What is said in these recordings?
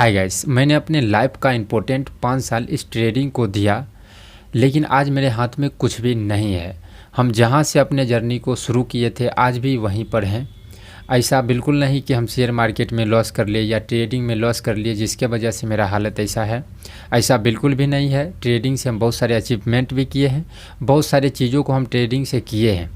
Hi guys, मैंने अपने life का इम्पोर्टेंट 5 साल इस ट्रेडिंग को दिया, लेकिन आज मेरे हाथ में कुछ भी नहीं है। हम जहां से अपने जर्नी को शुरू किए थे आज भी वहीं पर हैं। ऐसा बिल्कुल नहीं कि हम शेयर मार्केट में लॉस कर लिए या ट्रेडिंग में लॉस कर लिए जिसके वजह से मेरा हालत ऐसा है। ऐसा बिल्कुल भी नहीं है। ट्रेडिंग से हम बहुत सारे अचीवमेंट भी किए हैं, बहुत सारे चीज़ों को हम ट्रेडिंग से किए हैं,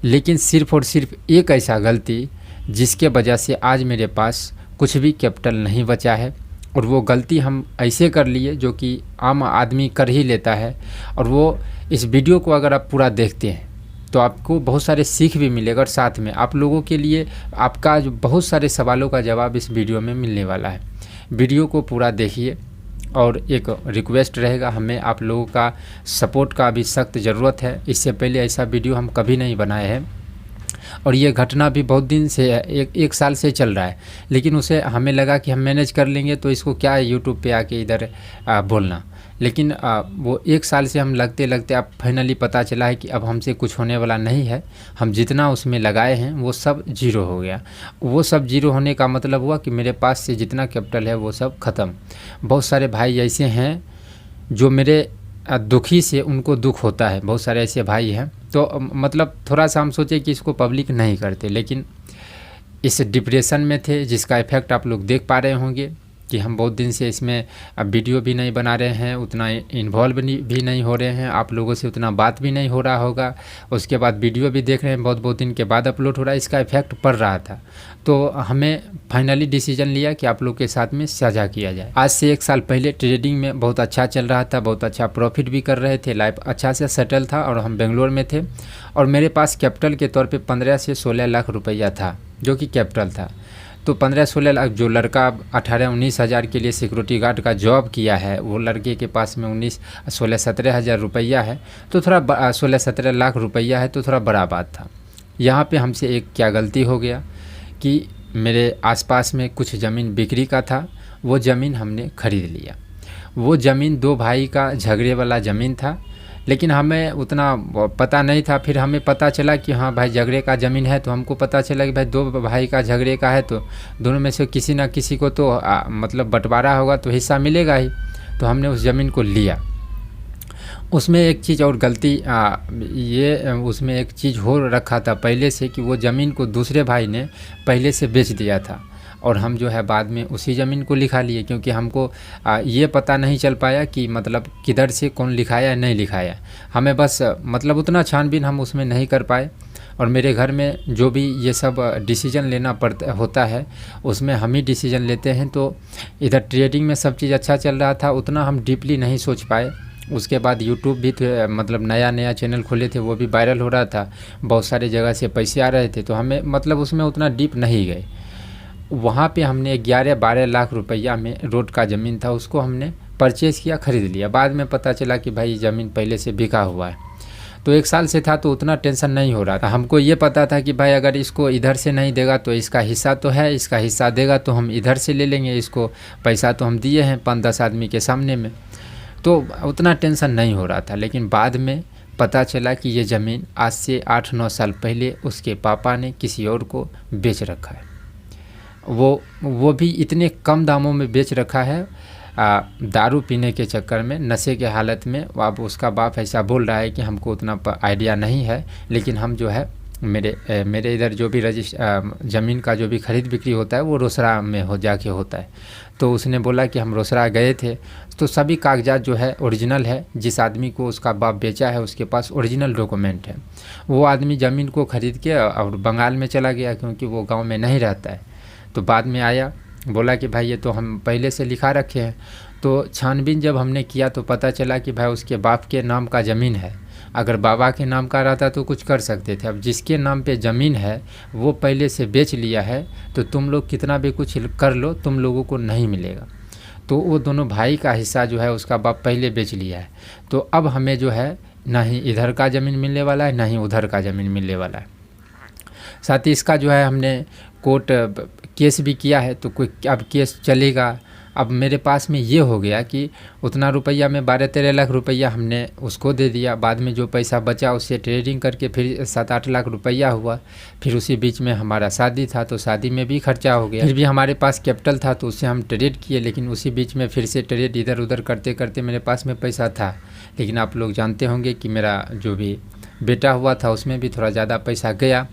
लेकिन सिर्फ़ और सिर्फ एक ऐसा गलती जिसके वजह से आज मेरे पास कुछ भी कैपिटल नहीं बचा है। और वो गलती हम ऐसे कर लिए जो कि आम आदमी कर ही लेता है। और वो इस वीडियो को अगर आप पूरा देखते हैं तो आपको बहुत सारे सीख भी मिलेगा, और साथ में आप लोगों के लिए आपका जो बहुत सारे सवालों का जवाब इस वीडियो में मिलने वाला है। वीडियो को पूरा देखिए। और एक रिक्वेस्ट रहेगा, हमें आप लोगों का सपोर्ट का भी सख्त ज़रूरत है। इससे पहले ऐसा वीडियो हम कभी नहीं बनाए हैं, और ये घटना भी बहुत दिन से एक साल से चल रहा है, लेकिन उसे हमें लगा कि हम मैनेज कर लेंगे तो इसको क्या है यूट्यूब पे आके इधर बोलना। लेकिन वो एक साल से हम लगते लगते अब फाइनली पता चला है कि अब हमसे कुछ होने वाला नहीं है। हम जितना उसमें लगाए हैं वो सब जीरो हो गया। वो सब जीरो होने का मतलब हुआ कि मेरे पास से जितना कैपिटल है वो सब ख़त्म। बहुत सारे भाई ऐसे हैं जो मेरे दुखी से उनको दुख होता है, बहुत सारे ऐसे भाई हैं। तो मतलब थोड़ा सा हम सोचे कि इसको पब्लिक नहीं करते, लेकिन इस डिप्रेशन में थे जिसका इफ़ेक्ट आप लोग देख पा रहे होंगे कि हम बहुत दिन से इसमें अब वीडियो भी नहीं बना रहे हैं, उतना इन्वॉल्व भी नहीं हो रहे हैं, आप लोगों से उतना बात भी नहीं हो रहा होगा। उसके बाद वीडियो भी देख रहे हैं बहुत दिन के बाद अपलोड हो रहा है, इसका इफ़ेक्ट पड़ रहा था। तो हमें फाइनली डिसीजन लिया कि आप लोग के साथ में साझा किया जाए। आज से 1 साल पहले ट्रेडिंग में बहुत अच्छा चल रहा था, बहुत अच्छा प्रॉफिट भी कर रहे थे, लाइफ अच्छा से सेटल था, और हम बेंगलोर में थे। और मेरे पास कैपिटल के तौर पे 15 से 16 लाख रुपया था, जो कि कैपिटल था। तो 15-16 लाख, जो लड़का 18-19 हज़ार के लिए सिक्योरिटी गार्ड का जॉब किया है, वो लड़के के पास में 16-17 हज़ार रुपया है, तो थोड़ा 16-17 लाख रुपया है, तो थोड़ा बड़ा बात था। यहाँ पे हमसे एक क्या गलती हो गया कि मेरे आसपास में कुछ ज़मीन बिक्री का था, वो ज़मीन हमने ख़रीद लिया। वो ज़मीन 2 भाई का झगड़े वाला ज़मीन था, लेकिन हमें उतना पता नहीं था। फिर हमें पता चला कि हाँ भाई झगड़े का ज़मीन है, तो हमको पता चला कि भाई 2 भाई का झगड़े का है, तो दोनों में से किसी ना किसी को तो मतलब बंटवारा होगा, तो हिस्सा मिलेगा ही। तो हमने उस ज़मीन को लिया। उसमें एक चीज़ और गलती उसमें एक चीज़ हो रखा था पहले से कि वो ज़मीन को दूसरे भाई ने पहले से बेच दिया था, और हम जो है बाद में उसी ज़मीन को लिखा लिए, क्योंकि हमको ये पता नहीं चल पाया कि मतलब किधर से कौन लिखाया नहीं लिखाया। हमें बस मतलब उतना छानबीन हम उसमें नहीं कर पाए। और मेरे घर में जो भी ये सब डिसीजन लेना पड़ता होता है, उसमें हम ही डिसीजन लेते हैं। तो इधर ट्रेडिंग में सब चीज़ अच्छा चल रहा था, उतना हम डीपली नहीं सोच पाए। उसके बाद यूट्यूब भी मतलब नया चैनल खोले थे, वो भी वायरल हो रहा था, बहुत सारे जगह से पैसे आ रहे थे, तो हमें मतलब उसमें उतना डीप नहीं गए। वहाँ पे हमने 11-12 लाख रुपया में रोड का ज़मीन था, उसको हमने परचेज़ किया, ख़रीद लिया। बाद में पता चला कि भाई ज़मीन पहले से बिका हुआ है। तो 1 साल से था तो उतना टेंशन नहीं हो रहा था। हमको ये पता था कि भाई अगर इसको इधर से नहीं देगा तो इसका हिस्सा तो है, इसका हिस्सा देगा तो हम इधर से ले लेंगे, इसको पैसा तो हम दिए हैं 5-10 आदमी के सामने में, तो उतना टेंशन नहीं हो रहा था। लेकिन बाद में पता चला कि ये ज़मीन आज से 8-9 साल पहले उसके पापा ने किसी और को बेच रखा है। वो भी इतने कम दामों में बेच रखा है, दारू पीने के चक्कर में, नशे के हालत में। अब उसका बाप ऐसा बोल रहा है कि हमको उतना आइडिया नहीं है, लेकिन हम जो है मेरे इधर जो भी ज़मीन का जो भी खरीद बिक्री होता है वो रोसड़ा में हो जाके होता है। तो उसने बोला कि हम रोसड़ा गए थे, तो सभी कागजात जो है ओरिजिनल है। जिस आदमी को उसका बाप बेचा है उसके पास ओरिजिनल डॉक्यूमेंट है। वो आदमी ज़मीन को ख़रीद के और बंगाल में चला गया, क्योंकि वो गाँव में नहीं रहता है। तो बाद में आया, बोला कि भाई ये तो हम पहले से लिखा रखे हैं। तो छानबीन जब हमने किया तो पता चला कि भाई उसके बाप के नाम का ज़मीन है। अगर बाबा के नाम का रहता तो कुछ कर सकते थे। अब जिसके नाम पे ज़मीन है वो पहले से बेच लिया है, तो तुम लोग कितना भी कुछ कर लो, तुम लोगों को नहीं मिलेगा। तो वो दोनों भाई का हिस्सा जो है उसका बाप पहले बेच लिया है। तो अब हमें जो है ना ही इधर का ज़मीन मिलने वाला है, ना ही उधर का ज़मीन मिलने वाला है। साथ ही इसका जो है हमने कोर्ट केस भी किया है, तो कोई अब केस चलेगा, अब मेरे पास में ये हो गया कि उतना रुपया में 12-13 लाख रुपया हमने उसको दे दिया। बाद में जो पैसा बचा उससे ट्रेडिंग करके फिर 7-8 लाख रुपया हुआ। फिर उसी बीच में हमारा शादी था तो शादी में भी खर्चा हो गया। फिर भी हमारे पास कैपिटल था तो उससे हम ट्रेड किए, लेकिन उसी बीच में फिर से ट्रेड इधर उधर करते करते मेरे पास में पैसा था। लेकिन आप लोग जानते होंगे कि मेरा जो भी बेटा हुआ था उसमें भी थोड़ा ज़्यादा पैसा गया।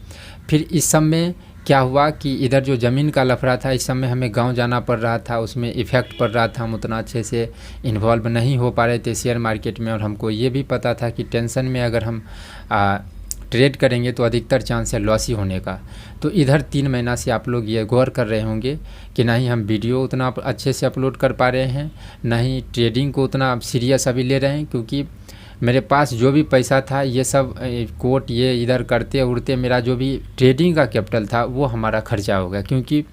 फिर इस सब में क्या हुआ कि इधर जो ज़मीन का लफड़ा था, इस समय हमें गांव जाना पड़ रहा था, उसमें इफ़ेक्ट पड़ रहा था। हम उतना अच्छे से इन्वॉल्व नहीं हो पा रहे थे शेयर मार्केट में, और हमको ये भी पता था कि टेंशन में अगर हम ट्रेड करेंगे तो अधिकतर चांस है लॉस ही होने का। तो इधर 3 महीना से आप लोग ये गौर कर रहे होंगे कि ना ही हम वीडियो उतना अच्छे से अपलोड कर पा रहे हैं, ना ही ट्रेडिंग को उतना सीरियस अभी ले रहे हैं, क्योंकि मेरे पास जो भी पैसा था ये सब कोट ये इधर करते उड़ते मेरा जो भी ट्रेडिंग का कैपिटल था वो हमारा खर्चा हो गया। क्योंकि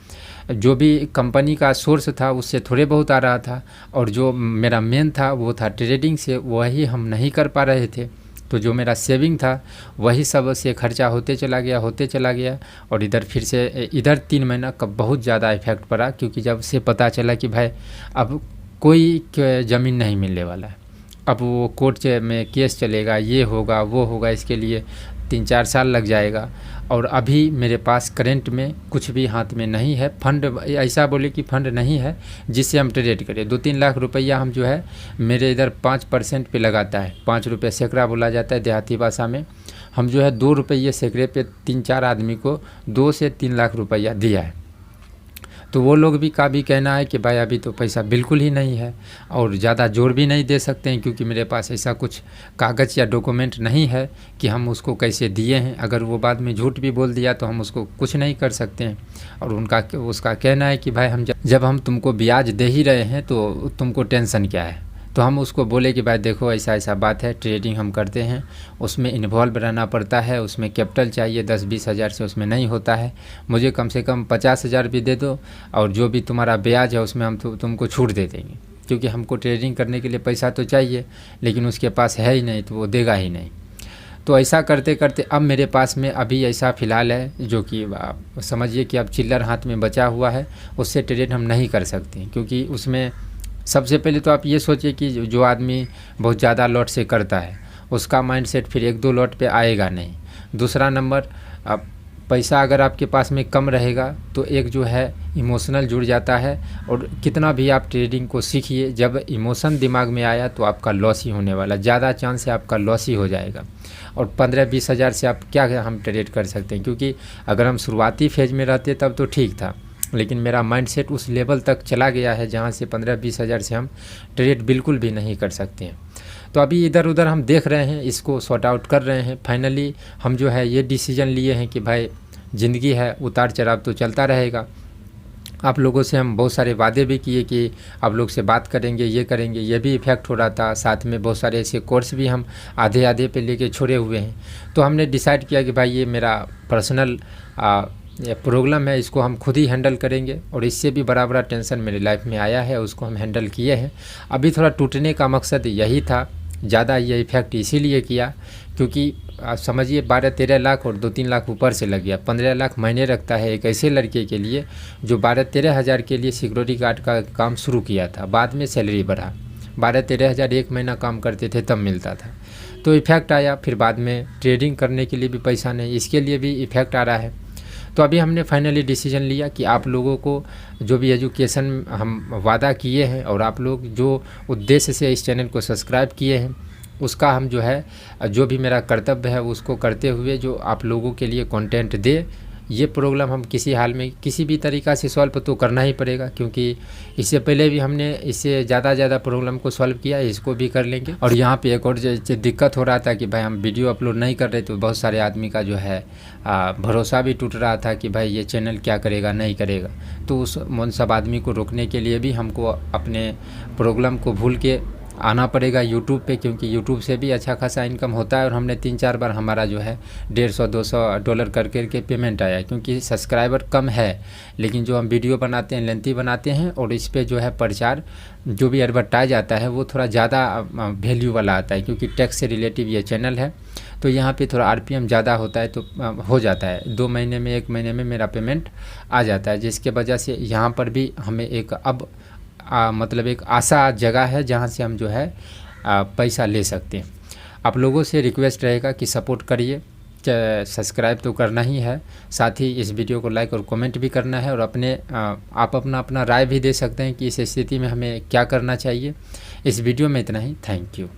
जो भी कंपनी का सोर्स था उससे थोड़े बहुत आ रहा था, और जो मेरा मेन था वो था ट्रेडिंग से, वही हम नहीं कर पा रहे थे। तो जो मेरा सेविंग था वही सब से खर्चा होते चला गया। और इधर फिर से इधर 3 महीना का बहुत ज़्यादा इफेक्ट पड़ा, क्योंकि जब से पता चला कि भाई अब कोई ज़मीन नहीं मिलने वाला है, अब वो कोर्ट में केस चलेगा, ये होगा वो होगा, इसके लिए 3-4 साल लग जाएगा। और अभी मेरे पास करंट में कुछ भी हाथ में नहीं है। फंड ऐसा बोले कि फंड नहीं है जिससे हम ट्रेड करें। 2-3 लाख रुपया हम जो है मेरे इधर 5% पे लगाता है। 5 रुपये सैकड़ा बोला जाता है देहाती भाषा में। हम जो है 2 रुपये सैकड़े पे 3-4 आदमी को 2 से 3 लाख रुपया दिया है। तो वो लोग भी का भी कहना है कि भाई अभी तो पैसा बिल्कुल ही नहीं है, और ज़्यादा जोर भी नहीं दे सकते हैं, क्योंकि मेरे पास ऐसा कुछ कागज़ या डॉक्यूमेंट नहीं है कि हम उसको कैसे दिए हैं। अगर वो बाद में झूठ भी बोल दिया तो हम उसको कुछ नहीं कर सकते हैं। और उसका कहना है कि भाई हम जब हम तुमको ब्याज दे ही रहे हैं तो तुमको टेंशन क्या है। तो हम उसको बोले कि भाई देखो ऐसा बात है, ट्रेडिंग हम करते हैं, उसमें इन्वॉल्व रहना पड़ता है, उसमें कैपिटल चाहिए, 10-20 हज़ार से उसमें नहीं होता है। मुझे कम से कम 50 हज़ार भी दे दो, और जो भी तुम्हारा ब्याज है उसमें हम तुमको छूट दे देंगे, क्योंकि हमको ट्रेडिंग करने के लिए पैसा तो चाहिए, लेकिन उसके पास है ही नहीं तो वो देगा ही नहीं। तो ऐसा करते करते अब मेरे पास में अभी ऐसा फ़िलहाल है जो कि समझिए कि अब चिल्लर हाथ में बचा हुआ है, उससे ट्रेड हम नहीं कर सकते। क्योंकि उसमें सबसे पहले तो आप ये सोचिए कि जो आदमी बहुत ज़्यादा लॉट से करता है उसका माइंडसेट फिर 1-2 लॉट पे आएगा नहीं। दूसरा नंबर, अब पैसा अगर आपके पास में कम रहेगा तो एक जो है इमोशनल जुड़ जाता है, और कितना भी आप ट्रेडिंग को सीखिए, जब इमोशन दिमाग में आया तो आपका लॉस ही होने वाला, ज़्यादा चांस है आपका लॉस ही हो जाएगा। और 15-20 हज़ार से आप क्या हम ट्रेड कर सकते हैं, क्योंकि अगर हम शुरुआती फेज में रहते तब तो ठीक था, लेकिन मेरा माइंडसेट उस लेवल तक चला गया है जहाँ से 15-20 हज़ार से हम ट्रेड बिल्कुल भी नहीं कर सकते हैं। तो अभी इधर उधर हम देख रहे हैं, इसको सॉर्ट आउट कर रहे हैं। फाइनली हम जो है ये डिसीजन लिए हैं कि भाई ज़िंदगी है, उतार चढ़ाव तो चलता रहेगा। आप लोगों से हम बहुत सारे वादे भी किए कि आप लोग से बात करेंगे, ये करेंगे, ये भी इफ़ेक्ट हो रहा था। साथ में बहुत सारे ऐसे कोर्स भी हम आधे पे लेके छोड़े हुए हैं। तो हमने डिसाइड किया कि भाई ये मेरा पर्सनल ये प्रॉब्लम है, इसको हम खुद ही हैंडल करेंगे। और इससे भी बड़ा बड़ा टेंशन मेरी लाइफ में आया है, उसको हम हैंडल किए हैं। अभी थोड़ा टूटने का मकसद यही था, ज़्यादा ये इफ़ेक्ट इसीलिए किया क्योंकि आप समझिए 12-13 लाख और 2-3 लाख ऊपर से लग गया। 15 लाख महीने रखता है एक ऐसे लड़के के लिए जो 12-13 हज़ार के लिए सिक्योरिटी गार्ड का काम शुरू किया था। बाद में सैलरी बढ़ा, 12-13 हज़ार एक महीना काम करते थे तब मिलता था। तो इफ़ेक्ट आया। फिर बाद में ट्रेडिंग करने के लिए भी पैसा नहीं, इसके लिए भी इफ़ेक्ट आ रहा है। तो अभी हमने फाइनली डिसीजन लिया कि आप लोगों को जो भी एजुकेशन हम वादा किए हैं और आप लोग जो उद्देश्य से इस चैनल को सब्सक्राइब किए हैं उसका हम जो है जो भी मेरा कर्तव्य है उसको करते हुए जो आप लोगों के लिए कंटेंट दे, ये प्रॉब्लम हम किसी हाल में किसी भी तरीक़ा से सॉल्व तो करना ही पड़ेगा, क्योंकि इससे पहले भी हमने इससे ज़्यादा प्रॉब्लम को सॉल्व किया है, इसको भी कर लेंगे। और यहाँ पे एक और जो दिक्कत हो रहा था कि भाई हम वीडियो अपलोड नहीं कर रहे, तो बहुत सारे आदमी का जो है भरोसा भी टूट रहा था कि भाई ये चैनल क्या करेगा नहीं करेगा। तो उन सब आदमी को रोकने के लिए भी हमको अपने प्रॉब्लम को भूल के आना पड़ेगा यूट्यूब पे, क्योंकि यूट्यूब से भी अच्छा खासा इनकम होता है। और हमने 3-4 बार हमारा जो है $150-200 करके पेमेंट आया, क्योंकि सब्सक्राइबर कम है, लेकिन जो हम वीडियो बनाते हैं लेंथी बनाते हैं और इस पे जो है प्रचार जो भी एडवर्टाइज आता है वो थोड़ा ज़्यादा वैल्यू वाला आता है, क्योंकि टैक्स से रिलेटिव ये चैनल है। तो यहाँ पे थोड़ा RPM ज़्यादा होता है, तो हो जाता है 2 महीने में 1 महीने में मेरा पेमेंट आ जाता है, जिसके वजह से यहाँ पर भी हमें एक अब मतलब एक आशा जगह है जहाँ से हम जो है पैसा ले सकते हैं। आप लोगों से रिक्वेस्ट रहेगा कि सपोर्ट करिए, सब्सक्राइब तो करना ही है, साथ ही इस वीडियो को लाइक और कमेंट भी करना है, और आप अपना राय भी दे सकते हैं कि इस स्थिति में हमें क्या करना चाहिए। इस वीडियो में इतना ही। Thank you.